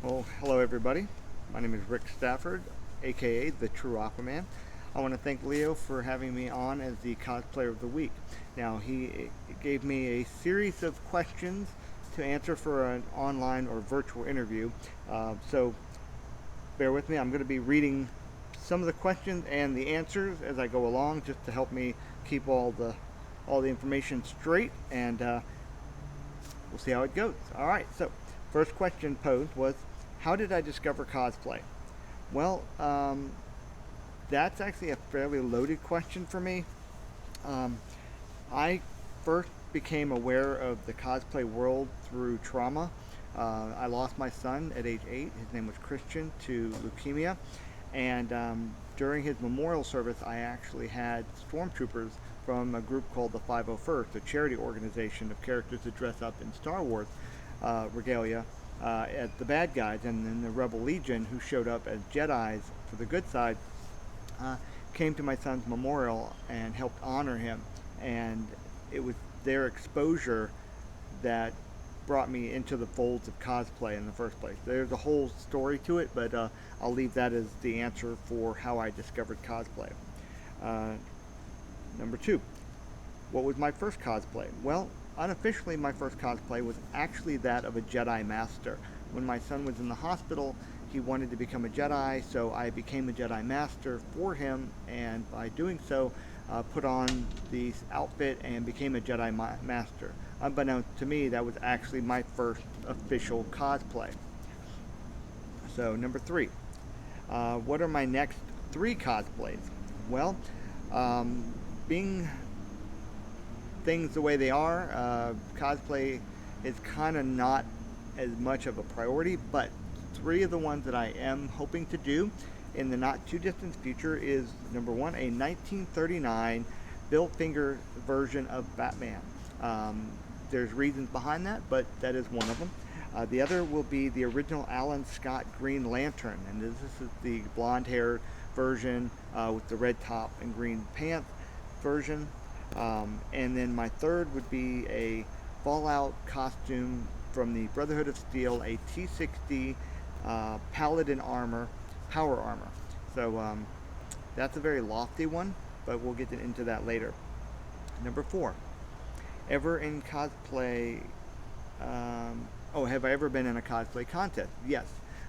Well, hello everybody. My name is Rick Stafford, aka the True Aquaman. I want to thank Leo for having me on as the Cosplayer of the Week. Now, he gave me a series of questions to answer for an online or virtual interview. So, bear with me. I'm going to be reading some of the questions and the answers as I go along, just to help me keep all the information straight, and we'll see how it goes. All right. So, first question posed was, how did I discover cosplay? Well, that's actually a fairly loaded question for me. Um, I first became aware of the cosplay world through trauma. I lost my son at age 8. His name was Christian to leukemia. And during his memorial service, I actually had stormtroopers from a group called the 501st, a charity organization of characters that dress up in Star Wars regalia as the bad guys, and then the Rebel Legion, who showed up as Jedis for the good side, uh, came to my son's memorial and helped honor him. And it was their exposure that brought me into the folds of cosplay in the first place. There's a whole story to it, but I'll leave that as the answer for how I discovered cosplay. Uh, Number two, what was my first cosplay? Well, unofficially, my first cosplay was actually that of a Jedi Master. When my son was in the hospital, he wanted to become a Jedi, so I became a Jedi Master for him, and by doing so, put on the outfit and became a Jedi Master. Unbeknownst to me, that was actually my first official cosplay. So, number three, what are my next three cosplays? Well, um, being things the way they are, cosplay is kind of not as much of a priority, but three of the ones that I am hoping to do in the not too distant future is number one, a 1939 built finger version of Batman. Um, there's reasons behind that, but that is one of them. The other will be the original Alan Scott Green Lantern, and this is the blonde haired version with the red top and green pants version. And then my third would be a Fallout costume from the Brotherhood of Steel, a T60 Paladin armor, power armor. So that's a very lofty one, but we'll get into that later. Number four, ever in cosplay? Have I ever been in a cosplay contest? Yes,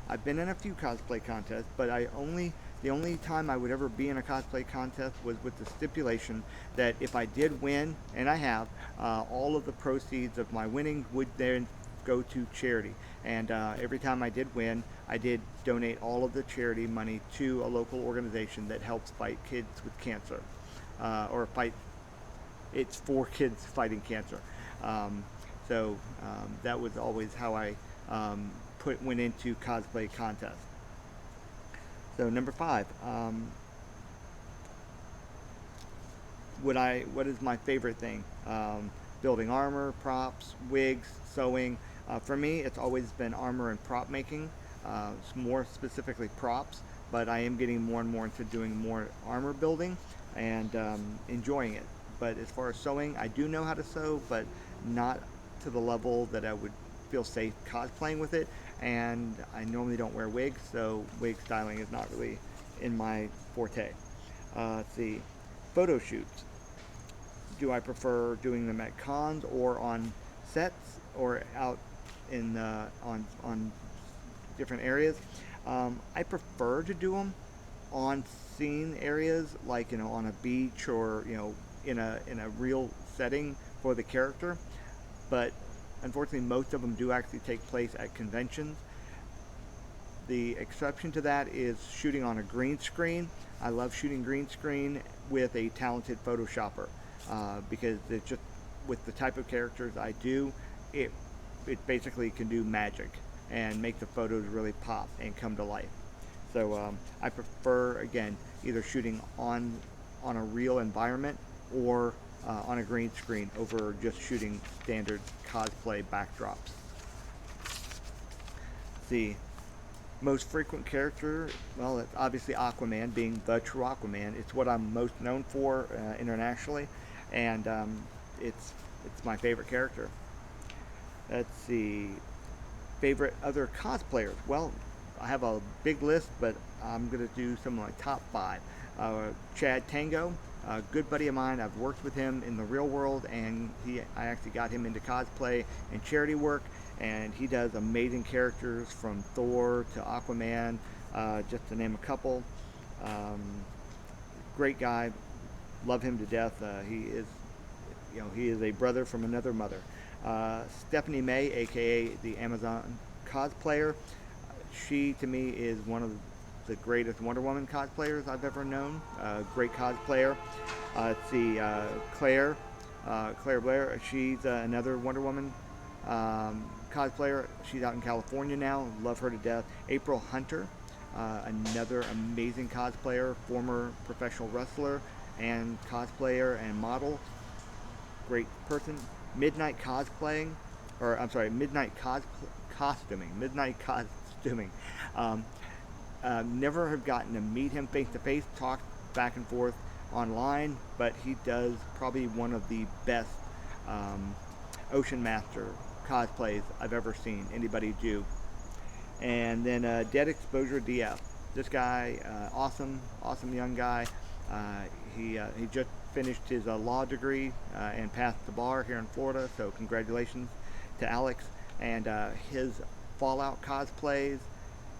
I've been in a few cosplay contests, but the only time I would ever be in a cosplay contest was with the stipulation that if I did win, and I have, all of the proceeds of my winnings would then go to charity. And every time I did win, I did donate all of the charity money to a local organization that helps fight kids with cancer, or fight. It's for kids fighting cancer. Um, that was always how I went into cosplay contests. So number five, what is my favorite thing? Building armor, props, wigs, sewing. For me, it's always been armor and prop making. More specifically props, but I am getting more and more into doing more armor building and enjoying it. But as far as sewing, I do know how to sew, but not to the level that I would feel safe cosplaying with it. And I normally don't wear wigs, so wig styling is not really in my forte. Let's see, photo shoots. Do I prefer doing them at cons or on sets or out in on different areas? I prefer to do them on scene areas, like on a beach or in a real setting for the character. But unfortunately, most of them do actually take place at conventions. The exception to that is shooting on a green screen. I love shooting green screen with a talented Photoshopper, because it's just with the type of characters I do, it basically can do magic and make the photos really pop and come to life. So I prefer, again, either shooting on a real environment or on a green screen over just shooting standard cosplay backdrops. The most frequent character, well, it's obviously Aquaman, being the true Aquaman. It's what I'm most known for internationally, and it's my favorite character. Let's see, Favorite other cosplayers? Well, I have a big list, but I'm going to do some of my top 5. Chad Tango, a good buddy of mine. I've worked with him in the real world, and I actually got him into cosplay and charity work, and he does amazing characters from Thor to Aquaman, just to name a couple. Um, Great guy, love him to death. He is a brother from another mother. Stephanie May, aka the Amazon Cosplayer, she to me is one of the greatest Wonder Woman cosplayers I've ever known. Great cosplayer. Let's see, Claire Blair. She's another Wonder Woman cosplayer. She's out in California now. Love her to death. April Hunter, another amazing cosplayer, former professional wrestler and cosplayer and model. Great person. Midnight cosplaying, or I'm sorry, costuming. Midnight costuming. Never have gotten to meet him face to face, talk back and forth online, but he does probably one of the best Ocean Master cosplays I've ever seen anybody do. And then Dead Exposure DF. This guy, awesome young guy. He just finished his law degree and passed the bar here in Florida, so congratulations to Alex. And his Fallout cosplays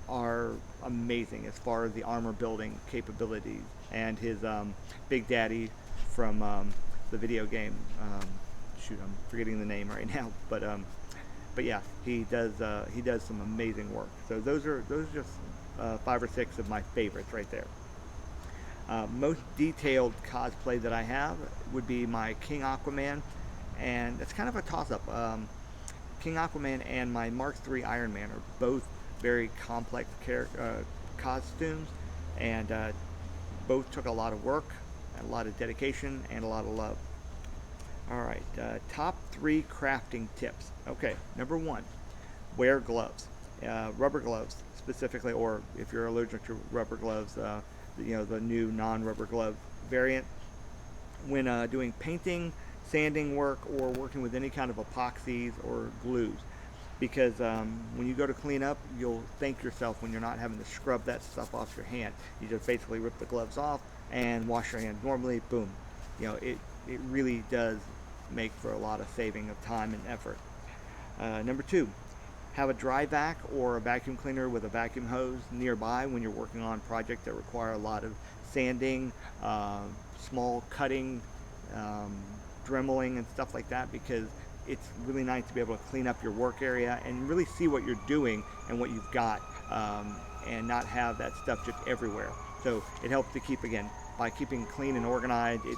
are amazing as far as the armor building capabilities. And his Big Daddy from the video game, shoot, I'm forgetting the name right now, but yeah, he does some amazing work. So those are just 5 or 6 of my favorites right there. Most detailed cosplay that I have would be my King Aquaman, and it's kind of a toss-up. King Aquaman and my Mark III Iron Man are both very complex costumes, and both took a lot of work, a lot of dedication, and a lot of love. Alright, top 3 crafting tips. Okay, number 1, wear gloves. Rubber gloves specifically, or if you're allergic to rubber gloves, the new non-rubber glove variant. When doing painting, sanding work, or working with any kind of epoxies or glues, because when you go to clean up, you'll thank yourself when you're not having to scrub that stuff off your hand. You just basically rip the gloves off and wash your hands normally. Boom. It really does make for a lot of saving of time and effort. Number 2, have a dry vac or a vacuum cleaner with a vacuum hose nearby when you're working on projects that require a lot of sanding, small cutting, dremeling and stuff like that, because it's really nice to be able to clean up your work area and really see what you're doing and what you've got, and not have that stuff just everywhere. So it helps to keep, again, by keeping clean and organized, it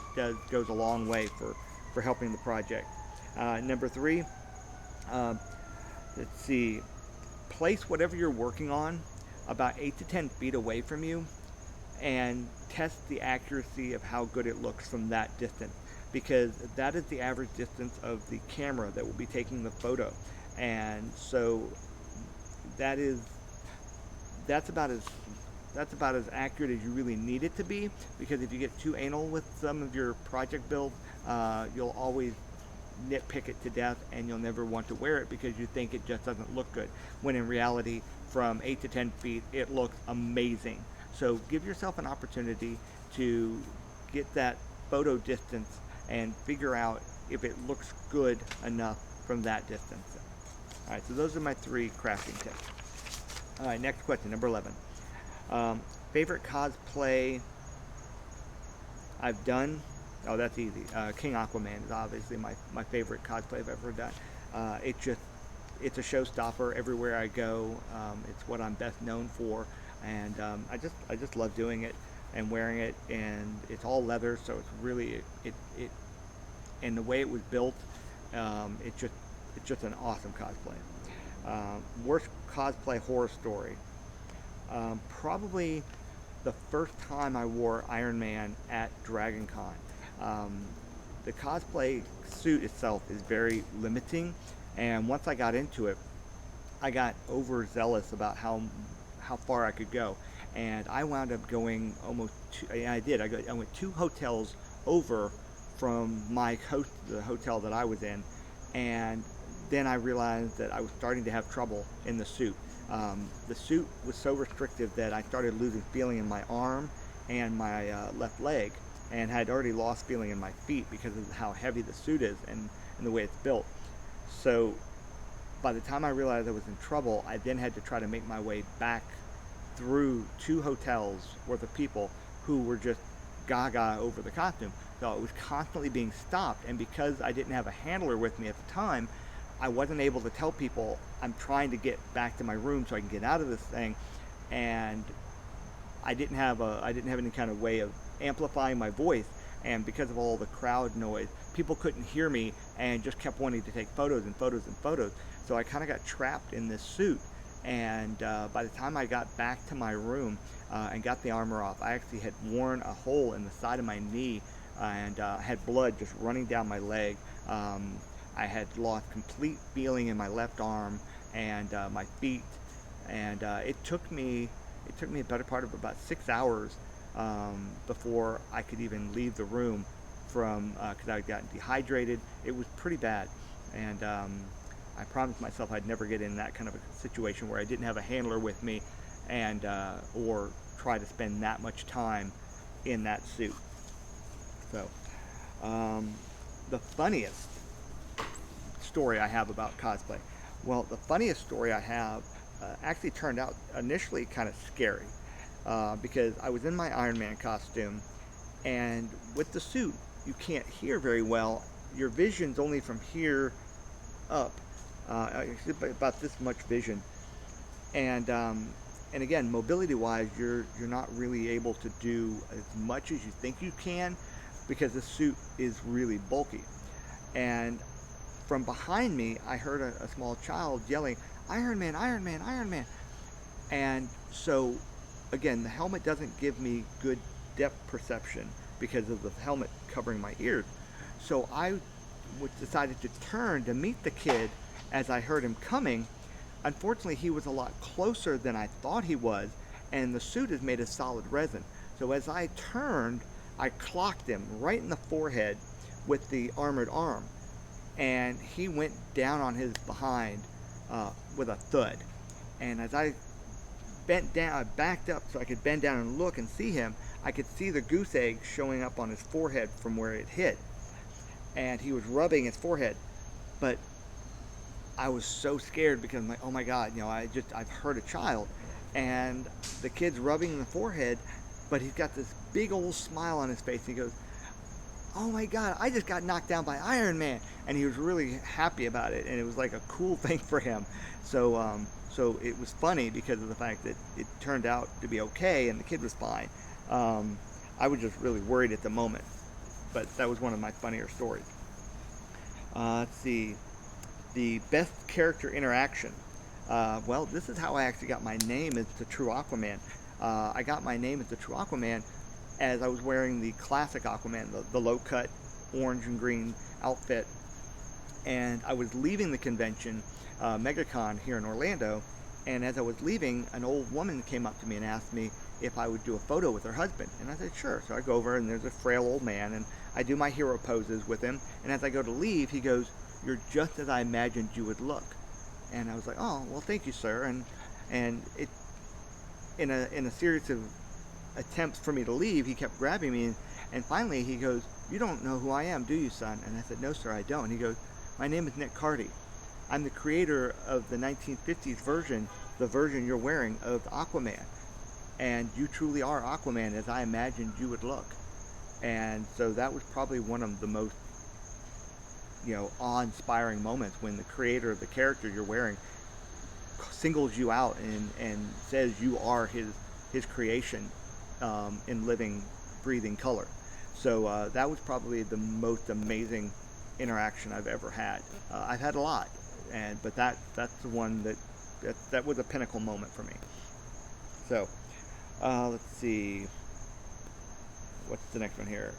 goes a long way for helping the project. Number 3, let's see, place whatever you're working on about 8 to 10 feet away from you and test the accuracy of how good it looks from that distance, because that is the average distance of the camera that will be taking the photo. And so that's about as accurate as you really need it to be, because if you get too anal with some of your project build, you'll always nitpick it to death, and you'll never want to wear it because you think it just doesn't look good, when in reality from 8 to 10 feet it looks amazing. So give yourself an opportunity to get that photo distance and figure out if it looks good enough from that distance. Alright, so those are my 3 crafting tips. Alright, next question, number 11. Favorite cosplay I've done? Oh, that's easy. King Aquaman is obviously my favorite cosplay I've ever done. It's a showstopper everywhere I go. It's what I'm best known for, and I just love doing it and wearing it. And it's all leather, so it's really it and the way it was built, it's just an awesome cosplay. Worst cosplay horror story. Probably the first time I wore Iron Man at Dragon Con. The cosplay suit itself is very limiting, and once I got into it, I got overzealous about how far I could go, and I wound up going almost I went 2 hotels over from the hotel that I was in, and then I realized that I was starting to have trouble in the suit. The suit was so restrictive that I started losing feeling in my arm and my left leg, and had already lost feeling in my feet because of how heavy the suit is and the way it's built. So by the time I realized I was in trouble, I then had to try to make my way back through 2 hotels worth of people who were just gaga over the costume. So it was constantly being stopped, and because I didn't have a handler with me at the time, I wasn't able to tell people I'm trying to get back to my room so I can get out of this thing, and I didn't have any kind of way of amplifying my voice, and because of all the crowd noise, people couldn't hear me and just kept wanting to take photos and photos and photos. So I kind of got trapped in this suit, and by the time I got back to my room and got the armor off, I actually had worn a hole in the side of my knee and had blood just running down my leg. I had lost complete feeling in my left arm and my feet, and it took me a better part of about 6 hours before I could even leave the room because I had gotten dehydrated. It was pretty bad, and I promised myself I'd never get in that kind of a situation where I didn't have a handler with me and or try to spend that much time in that suit. So the funniest story I have about cosplay, well, the funniest story I have actually turned out initially kind of scary because I was in my Iron Man costume, and with the suit you can't hear very well. Your vision's only from here up, about this much vision, and again, mobility wise, you're not really able to do as much as you think you can because the suit is really bulky. And from behind me, I heard a small child yelling, "Iron Man, Iron Man, Iron Man." And so, again, the helmet doesn't give me good depth perception because of the helmet covering my ears. So I decided to turn to meet the kid as I heard him coming. Unfortunately, he was a lot closer than I thought he was, and the suit is made of solid resin. So as I turned, I clocked him right in the forehead with the armored arm, and he went down on his behind with a thud. And as I bent down, I backed up so I could bend down and look and see him. I could see the goose egg showing up on his forehead from where it hit, and he was rubbing his forehead. But I was so scared because I'm like, oh my God, I've hurt a child, and the kid's rubbing the forehead, but he's got this big old smile on his face. And he goes, "Oh my God, I just got knocked down by Iron Man," and he was really happy about it, and it was like a cool thing for him. So so it was funny because of the fact that it turned out to be okay, and the kid was fine. I was just really worried at the moment, but that was one of my funnier stories. Let's see. The best character interaction. Well, this is how I actually got my name as the True Aquaman. I got my name as the True Aquaman as I was wearing the classic Aquaman, the low-cut orange and green outfit, and I was leaving the convention, MegaCon here in Orlando, and as I was leaving, an old woman came up to me and asked me if I would do a photo with her husband, and I said sure. So I go over, and there's a frail old man, and I do my hero poses with him, and as I go to leave, he goes, "You're just as I imagined you would look." And I was like, "Oh, well, thank you, sir." And it, in a series of attempts for me to leave, he kept grabbing me, and finally he goes, "You don't know who I am, do you, son?" And I said, "No, sir, I don't." And he goes, "My name is Nick Carty. I'm the creator of the 1950s version, the version you're wearing of Aquaman. And you truly are Aquaman as I imagined you would look." And so that was probably one of the most, awe-inspiring moments when the creator of the character you're wearing singles you out and says you are his creation in living, breathing color. So that was probably the most amazing interaction I've ever had. I've had a lot, but that's the one that was a pinnacle moment for me. So let's see, what's the next one here?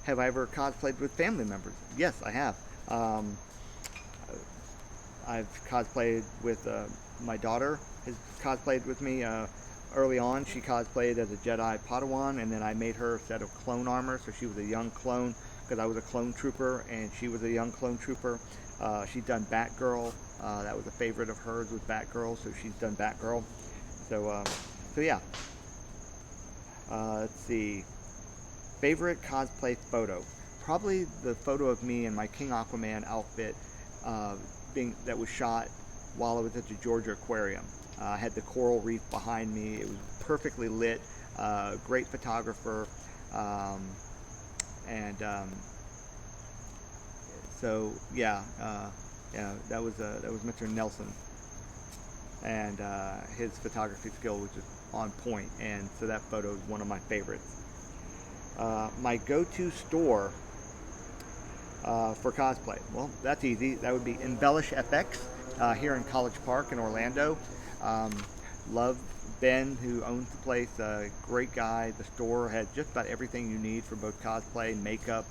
Have I ever cosplayed with family members? Yes, I have. I've cosplayed with my daughter has cosplayed with me. Early on, she cosplayed as a Jedi Padawan, and then I made her a set of clone armor, so she was a young clone because I was a clone trooper and she was a young clone trooper. She's done Batgirl. That was a favorite of hers, was Batgirl, so she's done Batgirl. So yeah. Let's see. Favorite cosplay photo? Probably the photo of me in my King Aquaman outfit, that was shot while I was at the Georgia Aquarium. I had the coral reef behind me. It was perfectly lit. Great photographer, so yeah, that was Mr. Nelson, and his photography skill was just on point, and so that photo is one of my favorites. My go-to store for cosplay, well, that's easy. That would be Embellish FX here in College Park in Orlando. Love Ben, who owns the place. Great guy. The store had just about everything you need for both cosplay, makeup,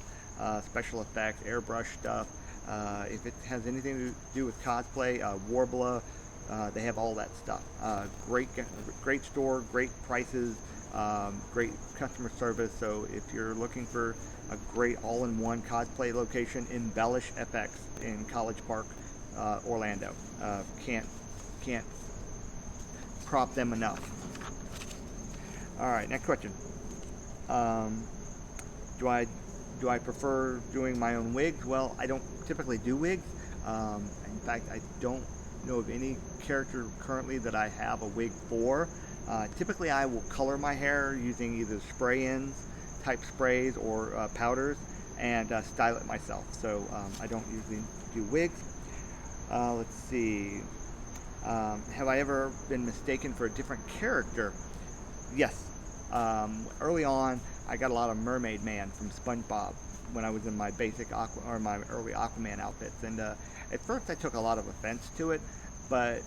special effects, airbrush stuff. If it has anything to do with cosplay, Warbler, they have all that stuff. Great store, great prices, great customer service. So if you're looking for a great all-in-one cosplay location, Embellish FX in College Park, Orlando. Can't prop them enough. All right, next question. Do I prefer doing my own wigs? Well, I don't typically do wigs. In fact, I don't know of any character currently that I have a wig for. Typically, I will color my hair using either spray-ins type sprays or powders, and style it myself. So I don't usually do wigs. Let's see. Have I ever been mistaken for a different character? Yes. Early on, I got a lot of Mermaid Man from SpongeBob when I was in my my early Aquaman outfits, and at first I took a lot of offense to it, but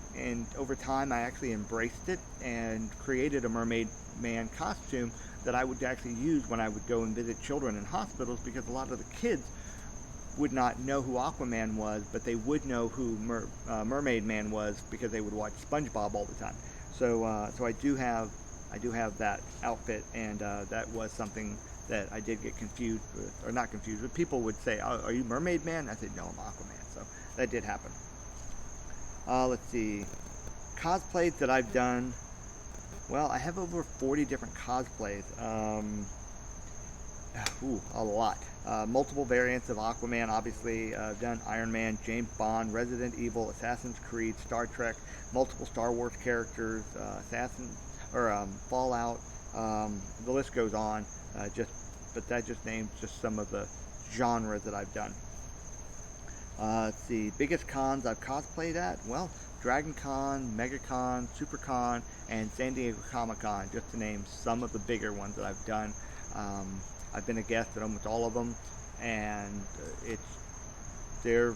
over time I actually embraced it and created a Mermaid Man costume that I would actually use when I would go and visit children in hospitals, because a lot of the kids would not know who Aquaman was, but they would know who Mermaid Man was because they would watch SpongeBob all the time. So I do have that outfit, and that was something that I did get confused with, or not confused, but people would say, "Oh, are you Mermaid Man?" I said, "No, I'm Aquaman." So that did happen. Let's see, cosplays that I've done. Well, I have over 40 different cosplays. A lot. Multiple variants of Aquaman, obviously. I've done Iron Man, James Bond, Resident Evil, Assassin's Creed, Star Trek, multiple Star Wars characters, Fallout. The list goes on. But that just names just some of the genres that I've done. Let's see, biggest cons I've cosplayed at. Well, Dragon Con, MegaCon, SuperCon, and San Diego Comic-Con, just to name some of the bigger ones that I've done. I've been a guest at almost all of them, and they're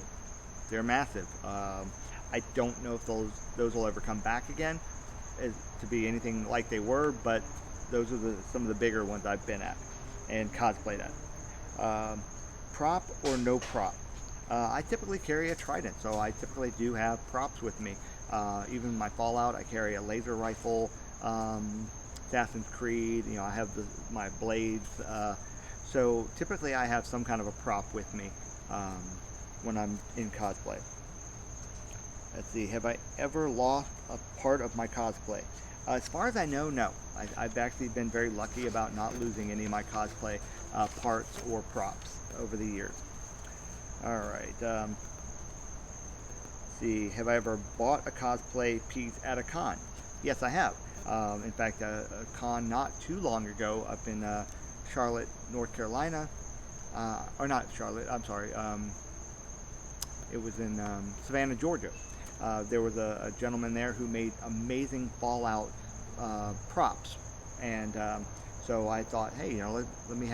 massive. I don't know if those will ever come back again to be anything like they were, but those are some of the bigger ones I've been at and cosplayed at. Prop or no prop? I typically carry a trident, so I typically do have props with me. Even my Fallout, I carry a laser rifle. Assassin's Creed, I have my blades. So typically I have some kind of a prop with me when I'm in cosplay. Let's see, have I ever lost a part of my cosplay? As far as I know, no. I've actually been very lucky about not losing any of my cosplay parts or props over the years. Alright, let's see, have I ever bought a cosplay piece at a con? Yes, I have. In fact, a con not too long ago up in Charlotte, North Carolina, or not Charlotte, I'm sorry, it was in Savannah, Georgia. There was a gentleman there who made amazing Fallout props, and so I thought, hey, let me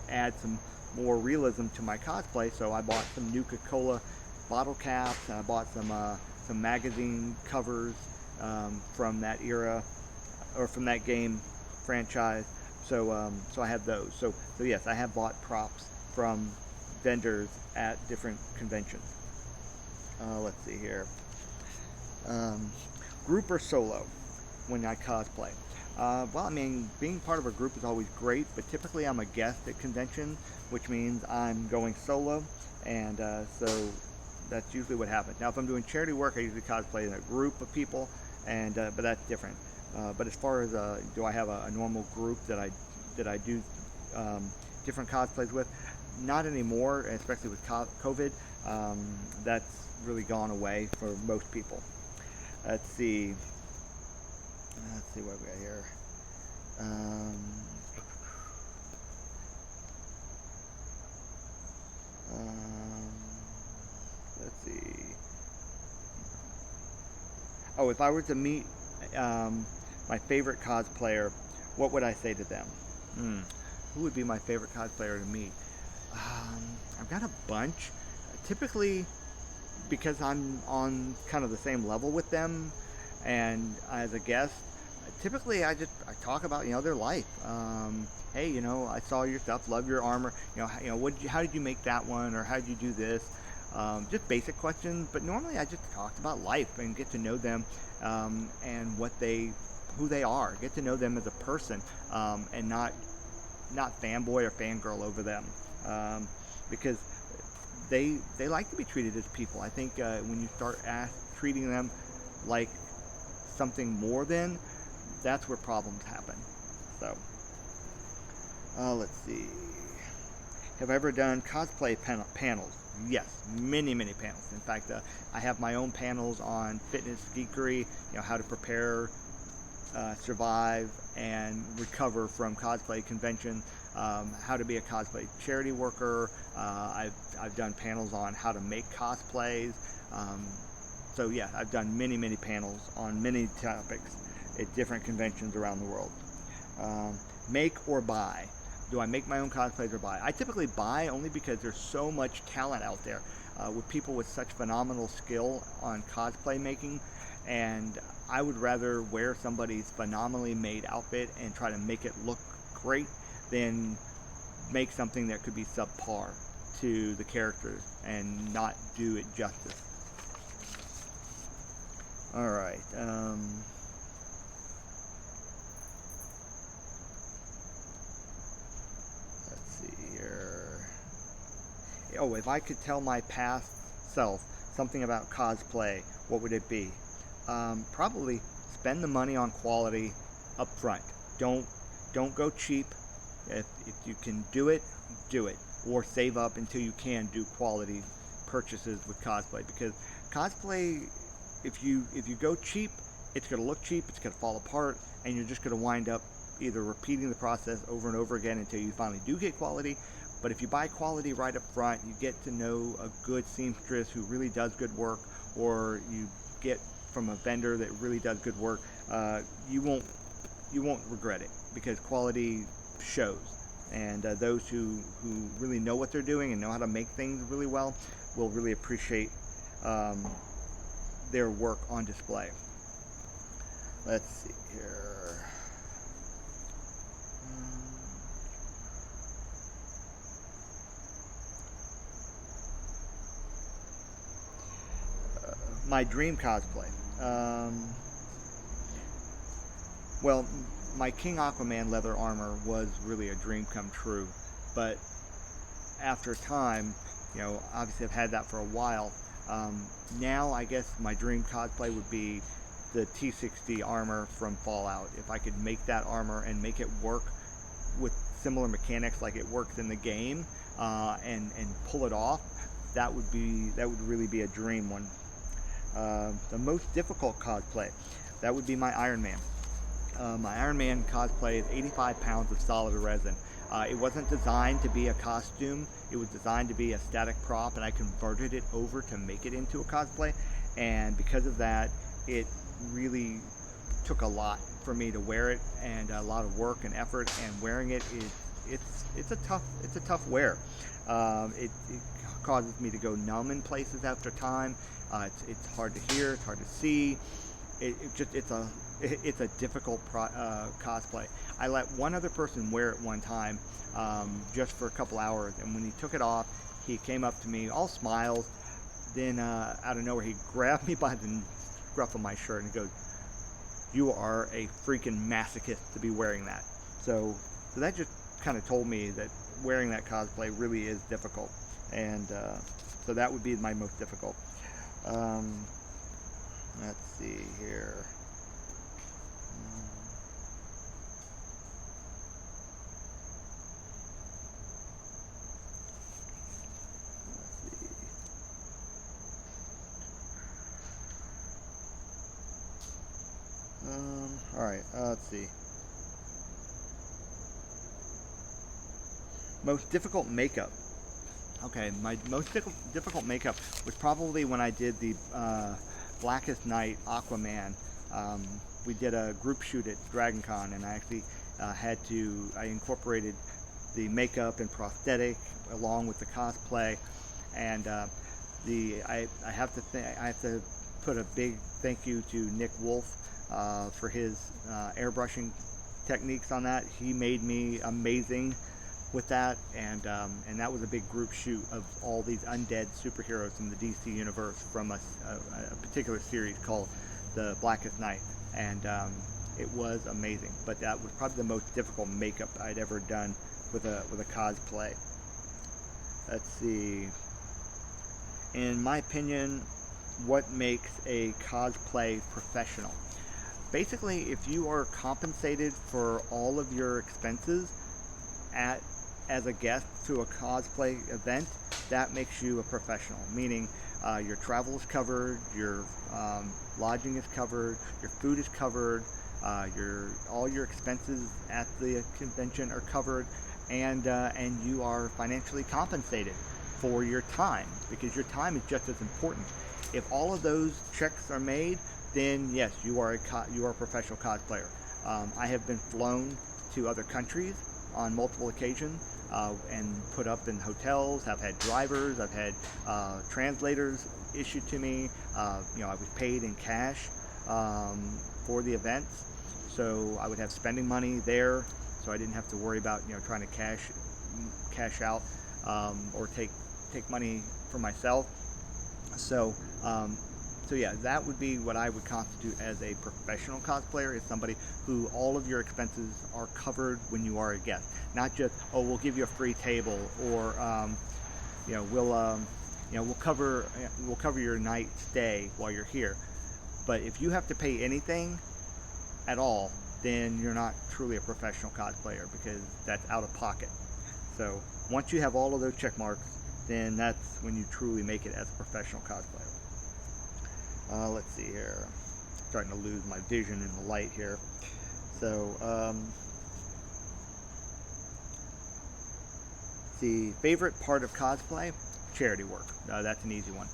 add some more realism to my cosplay. So I bought some Nuka-Cola bottle caps, and I bought some magazine covers from that era, or from that game franchise. So I have those. So yes, I have bought props from vendors at different conventions. Let's see here. Group or solo when I cosplay? Well, I mean, being part of a group is always great, but typically I'm a guest at conventions, which means I'm going solo, and so that's usually what happens. Now, if I'm doing charity work, I usually cosplay in a group of people, and but that's different. But as far as do I have a normal group that I do um, different cosplays with? Not anymore, especially with COVID. That's really gone away for most people. Let's see. Let's see what we got here. Um, um, let's see. Oh, if I were to meet my favorite cosplayer, what would I say to them? Hmm. Who would be my favorite cosplayer to meet? I've got a bunch. Typically, because I'm on kind of the same level with them, and as a guest, typically I talk about their life. Hey, I saw your stuff, love your armor. How did you make that one, or how did you do this? Just basic questions, but normally I just talk about life and get to know them, and who they are. Get to know them as a person, and not fanboy or fangirl over them, because they like to be treated as people. I think when you start treating them like something more than, that's where problems happen. So let's see. Have I ever done cosplay panels? Yes, many panels. In fact, I have my own panels on fitness, geekery, how to prepare, survive, and recover from cosplay convention, how to be a cosplay charity worker. I've done panels on how to make cosplays. So yeah, I've done many panels on many topics at different conventions around the world. Make or buy? Do I make my own cosplays or buy? I typically buy, only because there's so much talent out there with people with such phenomenal skill on cosplay making, and I would rather wear somebody's phenomenally made outfit and try to make it look great than make something that could be subpar to the characters and not do it justice. All right. Let's see here. Oh, if I could tell my past self something about cosplay, what would it be? Probably spend the money on quality up front. Don't go cheap. If you can do it, or save up until you can do quality purchases with cosplay, because cosplay, if you go cheap, it's going to look cheap, it's going to fall apart, and you're just going to wind up either repeating the process over and over again until you finally do get quality. But if you buy quality right up front, you get to know a good seamstress who really does good work, or you get from a vendor that really does good work, you won't regret it, because quality shows. And those who really know what they're doing and know how to make things really well will really appreciate their work on display. Let's see here. My dream cosplay. Well, my King Aquaman leather armor was really a dream come true, but after time, obviously I've had that for a while. Now I guess my dream cosplay would be the T60 armor from Fallout. If I could make that armor and make it work with similar mechanics like it works in the game, and pull it off, that would really be a dream one. The most difficult cosplay, that would be my Iron Man. My Iron Man cosplay is 85 pounds of solid resin. It wasn't designed to be a costume. It was designed to be a static prop, and I converted it over to make it into a cosplay. And because of that, it really took a lot for me to wear it, and a lot of work and effort. And wearing it it's a tough wear. It causes me to go numb in places after time. It's hard to hear. It's hard to see. It's a difficult cosplay. I let one other person wear it one time, just for a couple hours, and when he took it off, he came up to me all smiles. Then out of nowhere, he grabbed me by the scruff of my shirt and he goes, you are a freaking masochist to be wearing that. So that just kind of told me that wearing that cosplay really is difficult, and so that would be my most difficult. Um, let's see here. Let's see. All right. Let's see. Most difficult makeup. Okay, my most difficult makeup was probably when I did the Blackest Night Aquaman. We did a group shoot at DragonCon, and I actually I incorporated the makeup and prosthetic along with the cosplay, and I have to put a big thank you to Nick Wolf for his airbrushing techniques on that. He made me amazing with that, and that was a big group shoot of all these undead superheroes from the DC universe from a particular series called The Blackest Night, and it was amazing. But that was probably the most difficult makeup I'd ever done with a cosplay. Let's see. In my opinion, what makes a cosplay professional? Basically, if you are compensated for all of your expenses as a guest to a cosplay event, that makes you a professional. Meaning, your travel is covered, your lodging is covered, your food is covered, all your expenses at the convention are covered, and you are financially compensated for your time, because your time is just as important. If all of those checks are made, then yes, you are a professional cosplayer. I have been flown to other countries on multiple occasions and put up in hotels. I've had drivers. I've had translators issued to me. I was paid in cash for the events, so I would have spending money there, so I didn't have to worry about trying to cash out or take money for myself. So yeah, that would be what I would constitute as a professional cosplayer, is somebody who all of your expenses are covered when you are a guest. Not just, oh, we'll give you a free table, or we'll cover your night stay while you're here. But if you have to pay anything at all, then you're not truly a professional cosplayer, because that's out of pocket. So once you have all of those check marks, then that's when you truly make it as a professional cosplayer. Let's see here. Starting to lose my vision in the light here. So, the favorite part of cosplay? Charity work. That's an easy one.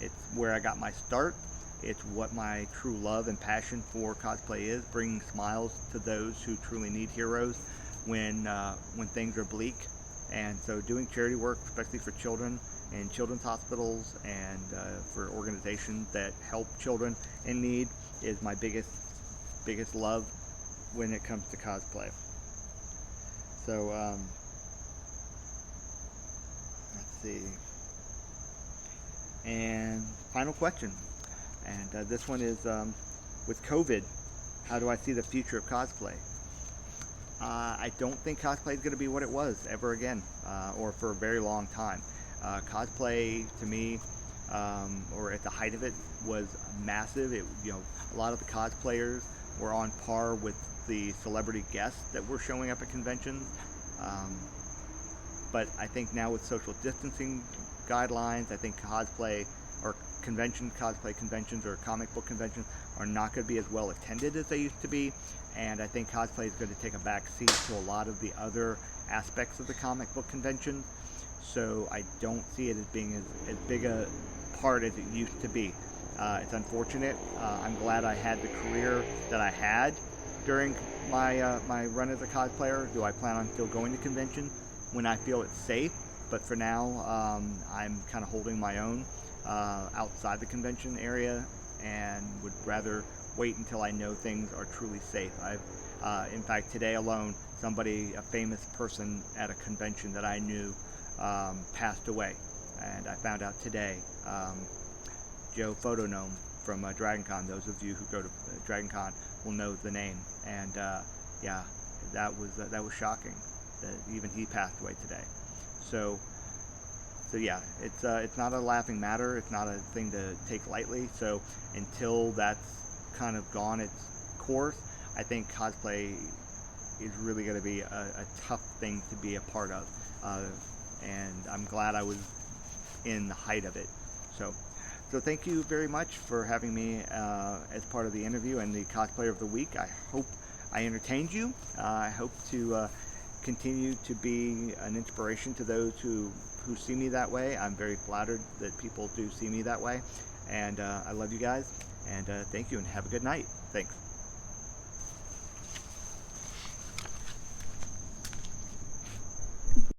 It's where I got my start. It's what my true love and passion for cosplay is, bringing smiles to those who truly need heroes when things are bleak. And so doing charity work, especially for children in children's hospitals and for organizations that help children in need, is my biggest love when it comes to cosplay. So let's see. And final question. And this one is, with COVID, how do I see the future of cosplay? I don't think cosplay is going to be what it was ever again, or for a very long time. Cosplay, to me, or at the height of it, was massive. A lot of the cosplayers were on par with the celebrity guests that were showing up at conventions. But I think now with social distancing guidelines, I think cosplay conventions or comic book conventions are not going to be as well attended as they used to be, and I think cosplay is going to take a back seat to a lot of the other aspects of the comic book convention. So I don't see it as being as big a part as it used to be. It's unfortunate. I'm glad I had the career that I had during my run as a cosplayer. Do I plan on still going to convention when I feel it's safe? But for now, I'm kind of holding my own outside the convention area, and would rather wait until I know things are truly safe. In fact, today alone, a famous person at a convention that I knew, passed away, and I found out today. Joe Photonome from Dragon Con. Those of you who go to Dragon Con will know the name. And yeah, that was shocking that even he passed away today. So yeah, it's not a laughing matter. It's not a thing to take lightly. So until that's kind of gone its course, I think cosplay is really going to be a tough thing to be a part of. And I'm glad I was in the height of it. So thank you very much for having me as part of the interview and the Cosplayer of the Week. I hope I entertained you. I hope to continue to be an inspiration to those who see me that way. I'm very flattered that people do see me that way. And I love you guys. And thank you, and have a good night. Thanks.